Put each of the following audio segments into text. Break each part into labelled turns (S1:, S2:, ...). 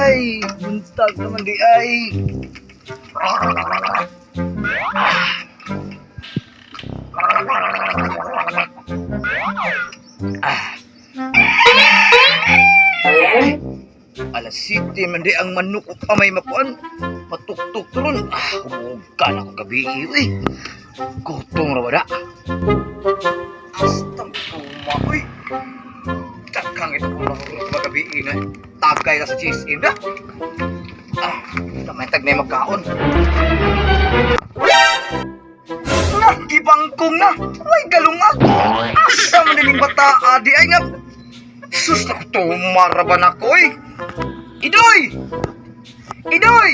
S1: ay. Buntag naman di ay. Alas City man di ang manok o kamay makuan. Matuktok ron. Umuga na akong gabi eh. Gotong raw da. Astang kumakoy. Takang ito kung magabi na. Tagay ka sa cheese in da. May tag na yung magkaon. Gibangkong na. Ay, galungag. Asa man dining bata, adi ay nga. Sus, nakutumaraban ako eh. Idoy! Idoy!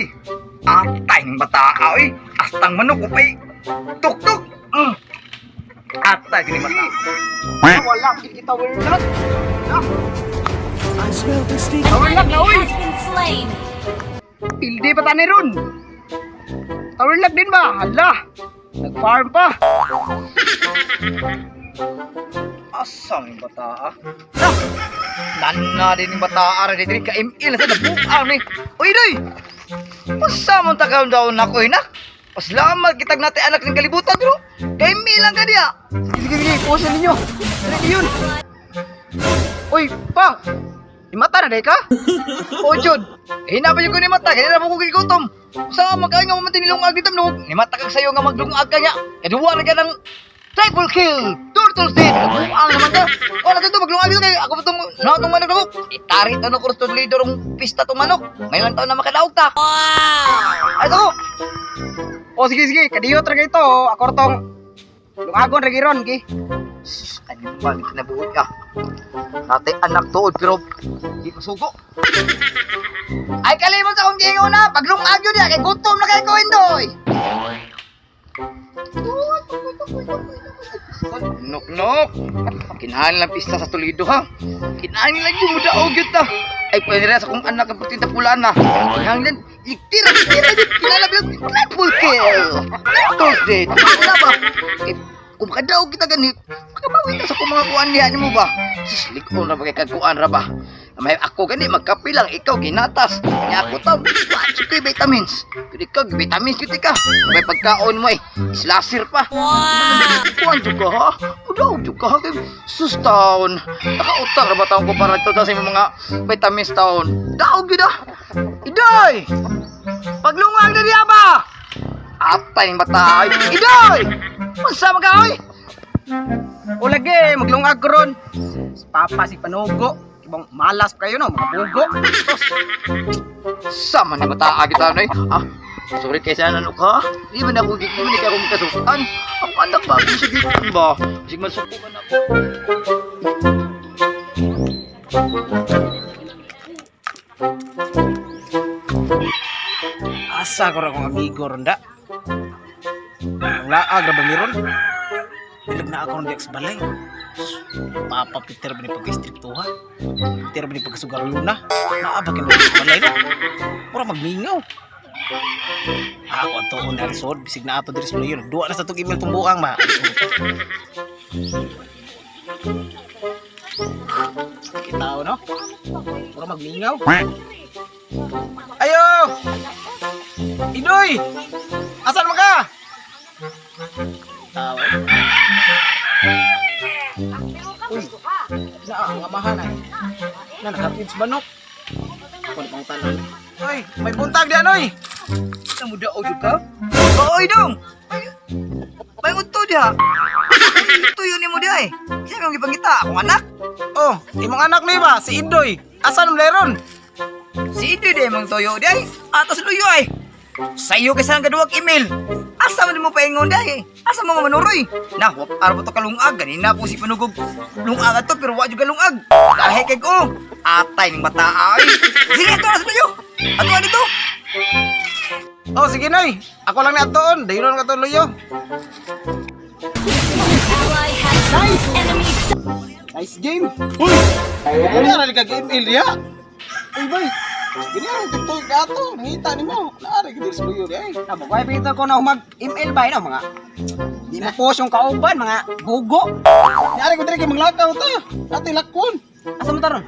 S1: Atay ng bata, ay. Astang manok, upay. Tuk-tuk. Atay, gini mata. Wala, kita wirlot. Wirlot na, uy. Pildi pa tani ron. Wirlot din ba? Hala. Nag-farm pa. Asang yung bata Nana din yung bata rin din ka-ML sa nabuang ni. Uy doy! Pasamang tagaw daw na ko na. Pasalamat kitag natin anak ng kalibutan bro. Ka-ML lang ka diya. Sige, puwasan ninyo. Ano yun? Uy, pa! Imata na day ka? O Jod, hinapin yung ko ni mata, kaya na po ko gigutom. Sa magkain nga mamatay nilungag dito, no? Ni mata kag sayo nga maglungag ka niya. Kaduwa na ka ng triple kill, turtle seed. Ang naman ka. O, natin ito, maglungag dito kayo. Ako pa itong nakatong manok na mo. Itarit ano ko rin leader ng pista itong manok. Ngayon taon na makadaog ta. Ay, ito. O, sige. Kadiyo talaga ito. Ako rin itong lungagon, regiron, ki. Ano balik na buhay ka? Dati anak tuod pero di masugo. Ay kalimot sa akong gingaw na. Paglungag yun kay gutom na kay ko indoy. Nok. Kinahan lang pista sa Toledo ha. Kinahan lang yung mudaog yun ta. Ay pwede rin sa kong anak ang pertinta pula na. Kinahan lang. Iktira. Kinalabilang triple kill. Thursday. Wala ba? Kung makadaog kita ganit, makabawi ka sa kung mga kuan niya mo ba? Sislik ko na bagay kagkuan ra ba? May ako gani, magkapi lang, ikaw ginatas. Niya ako tao, siyempre vitamins. Kung ikaw, vitamins yun ka. May pagkaon mo eh, slasher pa. Wow! Kuan juga ha? Udaw juga ha? Sus taon. Nakautar ba taon ko para ito sa mga vitamins taon? Daog yun ha? Iday! Paglungag na niya ba? Atay ng bata. Iday! Masa mag-aoy? O lagi, maglungag ko ron. Si Papa, si Panugo. Ibang malas pa kayo no, mga bugo. Sama ni bata kita na eh. Sorry kaysa nanok ha. Di ba na ako gigit mo, hindi ka akong kasukan. Ang anak ba, kung sagitan ba? Sige masukukan ako. Asa ko rin akong amigo ronda. Ang laag na ba meron? Bilag na ako ng Dex Balay. Papa Peter ba ni pagka-striptuha? Peter ba ni pagkasugar luna? Naabakin mo Dex Balay na? Pura magmingaw. Ako ang tuon na resort. Bisig na ato diri sa Luyo. Nagduwa na sa itong email tumbuang ma. Kitao no? Pura magmingaw. Ayo! Idoy! Asan mo ka? Tawa. Uy, ang amahan ay. Nakapits manok. Kung pang tanan. Uy, may buntag diyan oy. Sa muda o juga? Oy dong. May unto dia. Tuyo ni mo dia eh. Siya mong ipangita akong anak. Oh, imong anak ni ba si Idoy. Asan mo leron? Si Idoy dia mong toyo dia eh. Atas luyo ay. Sayo kasi ang kaduwag email. Asa mo paingon dahi? Asa mo manuroy? Nah, wag araw to kalungag. Ganina po si Panugog. Lungag ato pero wa juga lungag. Dahil kay ko. Atay ng bata ay. Sige to sa luyo. Ato dito. Oh, sige noy. Ako lang ni atoon. Dayon ka to luyo. Nice game. Uy. Ano ra ka game area? Uy, boy. Ganyan, tutoy ka ito. Nangita ni mo. Naari ka din sa luyo. Nabagay pita ko na mag-email ba yun? Mga di mo post yung kauban, mga bugo. Naari ko din kayo maglakaw ito. Natin lakon.
S2: Asa mo taron?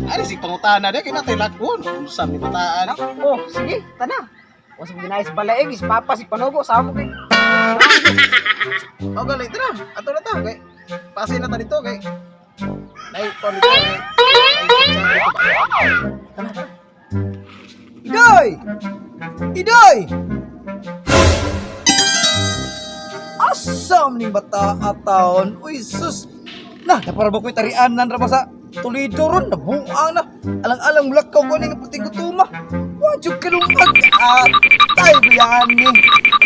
S3: Ari si pangutana dia kina tilakon. Unsa ni bataan?
S2: Oh, sige, tana. Once mo ginais balaig, is papa si Panogo sa amo kay.
S3: O gali tara. Ato na ta kay pasi na ta dito kay. Nay kon dito kay.
S1: Idoy! Idoy! Asam ning bata ataon. Uy, sus! Nah, naparabok ko'y tarianan ra ba sa Toledo ron. Nabuang na. Alang-alang mulakaw ko ning puting kutuma. Wadyo kalungag. Tay, biyan ni.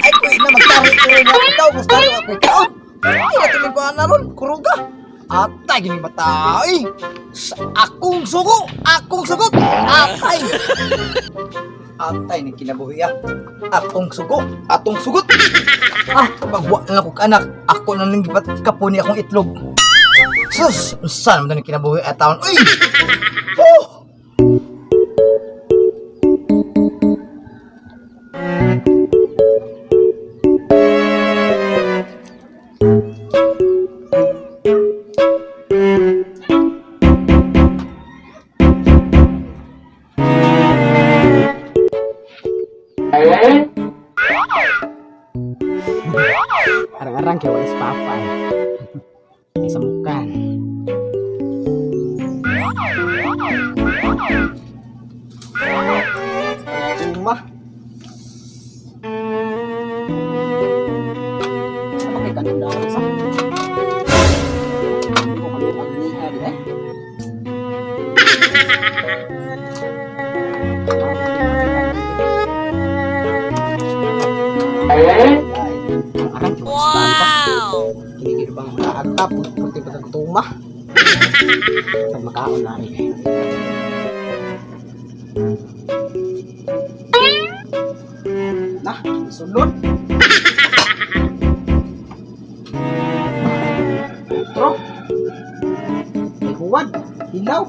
S1: Ay, ko'y na magtari-tari na. Ikaw, gustado ako'y kaon. Ay, natin ko na ron. Kuruga. Atay, gini bata. Ay, akong sugo. Akong sugot. Atay. Atay ni kinabuhi ah. Atong sugo. Atong sugot. Pagwa na ako anak. Ako na nang gipat kapuni akong itlog. Sus, saan mo na kinabuhi at taon? Uy! Oh!
S2: Arang-arang kay wala si papa. Samukan. Cuma. Apa kay kanang daw sa? Ko kalo agniha di eh. Wow! Kini bang maatap putih patang tumah. Sa makaon na rin. Nah, sulod. Bro. May huwad, hilaw.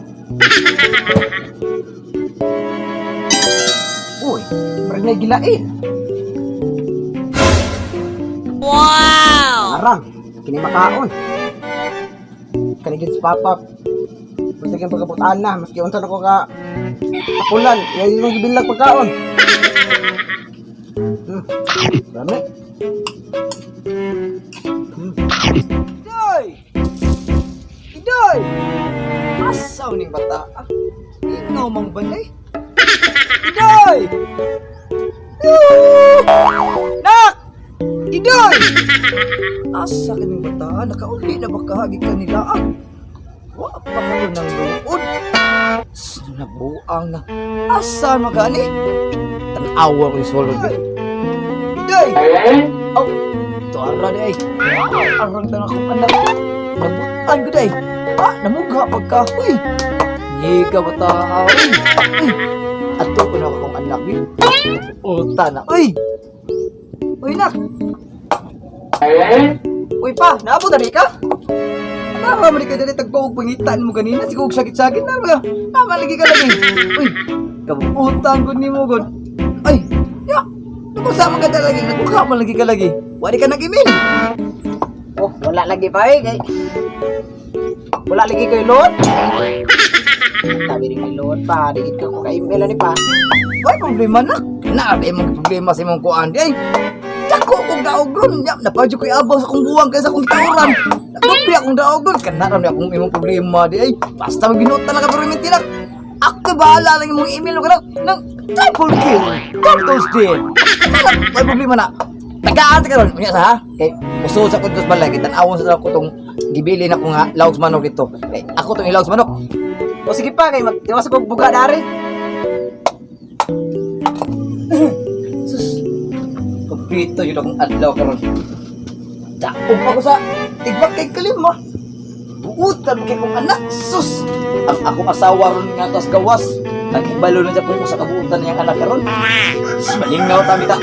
S2: Uy, parang may gilain. Wow! Arang, kini makaon. Kanigid sa papa. Basta kang pagkaputaan na, maski unta na ko ka tapulan, yan yung gibilag pagkaon. Dami.
S1: Idoy! Idoy! Asaw ning bata ah. Ikaw mang balay. Idoy! Nak! Idoy! Asa ka ning bata? Nakauli na ba kahagi ka nila ah? Wa pa kayo ng luod. Nabuang na. Asa magani? Tanawa ko yung solod eh. Idoy! Oh! Ito ara di ay. Arang tanang akong anak. Mabutan ko day. Namugha pagka. Uy! Ngiga bata. Uy! Uy! Ato ko na akong anak. Uta na. Uy! Uy nak! Uy pa! Naabo na rin ka? Naman ka dali tagpawag pangitan mo ganina. Siguro sakit-sakit na ba? Naman lagi ka lagi. Uy! Kabutan ko ni mo god. Ay! Ya! Nakusama ka talaga. Nagmukha mo lagi ka lagi. Wali ka nag-email.
S2: Oh, wala lagi pa eh. Kay... Wala lagi kay load. Sabi rin kay load pa. Digit ka ko kay email ni pa.
S1: Wala problema na. Naabi mong problema sa imong kuan. Ay! Dako kong daog ron. Napadyo ko'y abaw sa kong buwang kaysa kong tauran. Nagpapi akong daog ron. Kanaram niya akong imong problema. Ay! Basta mag-ginot talaga pero yung tinak. Ako bahala lang yung email ko ng triple kill. Tortos din. May problema na. Tagaan ka ron. Unya sa ha? Kay uso sa kuntos balay. Kaya tanawon sa ako itong gibili na ko nga laugs manok dito. Kay ako itong ilaugs manok.
S2: O sige pa, kay magtiwas ko buga dari.
S1: Sus. Kompleto yun akong adlaw karon. Daog pa ko sa tigbak kay kalima. Buutan kay kong anak. Sus. Ang akong asawa ron nga tos gawas. Nagibalo na siya kung sa kabuutan niyang anak karon. Malingaw tami ta.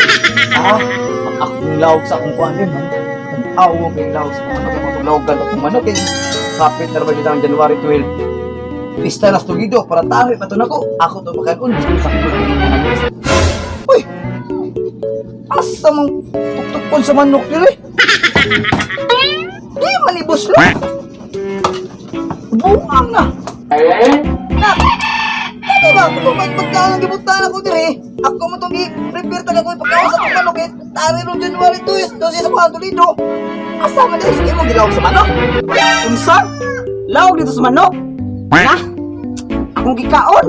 S1: Ang akong lawag sa akong kuan din. Ang awong kay lawag sa akong manok. Ang lawagan akong manok. Kapit na ba dito ang January 12. Pista na stugido para tahoy pa to nako. Ako to pagkaon. Sa uy! Asa mong tuktukon sa manok dire? Di manibos lang. nabuang na. Nak, ano ba? Kung may pagkaon ang gibutan ako diri, ako mo itong i-prepare talaga ko yung pagkaon sa kong manok eh. Tari nung January 2 sa mga tulido.
S2: Asa man dito, sige mo gilawag sa manok. Unsa? Lawag dito sa manok. Na? Akong gikaon.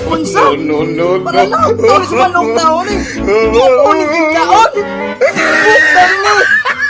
S2: Unsa?
S1: Para lang, tawag sa manok taon eh. Hindi ako ni gikaon. Bukan ni.